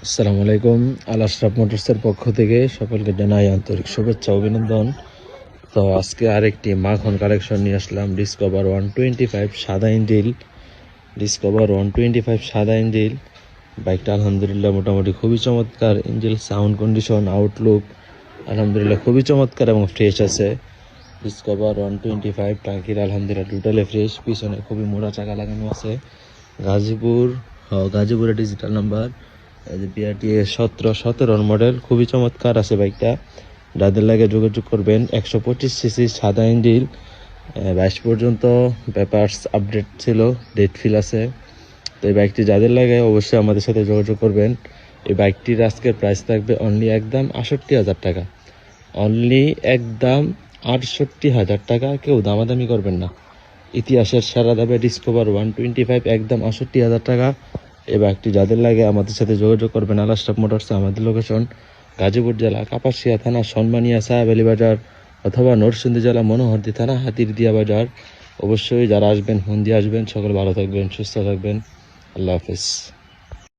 আসসালামু আলাইকুম। আল আশরাফ মোটরসের পক্ষ থেকে সকলকে জানাই আন্তরিক শুভেচ্ছা অভিনন্দন। তো আজকে আরেকটি মাখন কালেকশন নিয়ে আসলাম। ডিসকভার 125 সাদা ইঞ্জিল, ডিসকভার 125 সাদা ইঞ্জিল বাইকটা আলহামদুলিল্লাহ মোটামুটি খুবই চমৎকার। ইঞ্জিল সাউন্ড কন্ডিশন, আউটলুক আলহামদুলিল্লাহ খুবই চমৎকার এবং ফ্রেশ আছে। ডিসকভার 125 টাঙ্কির আলহামদুলিল্লাহ টোটালি ফ্রেশ। পিছনে খুবই মোটা চাকা লাগানো আছে। গাজীপুরের ডিজিটাল নাম্বার BRTA 17 মডেল, খুবই চমৎকার আছে বাইকটা। যাদের লাগে যোগাযোগ করবেন। 125cc সাদা ইঞ্জিল, 22 পর্যন্ত পেপারস আপডেট ছিল, ডেট ফিল আছে। তো এই বাইকটি যাদের লাগে অবশ্যই আমাদের সাথে যোগাযোগ করবেন। এই বাইকটির আজকের প্রাইস থাকবে অনলি একদম 68,000 টাকা। অনলি একদম 68,000 টাকা। কেউ দামাদামি করবেন না। ইতিহাসের সেরা দামে ডিসকভার 125 একদম 68,000 টাকা। এই বাইকটি যাদের লাগে আমাদের সাথে যোগাযোগ করবেন। আল আশরাফ মোটরস। আমাদের লোকেশন গাজীপুর জেলা কাপাসিয়া থানা সনমানিয়া সাহেব আলী বাজার, অথবা নরসিংদী জেলা মনোহরদী থানা হাতিরদিয়া বাজার। অবশ্যই যারা আসবেন ফোন দিয়ে আসবেন। সকলে ভালো থাকবেন, সুস্থ থাকবেন। আল্লাহ হাফেজ।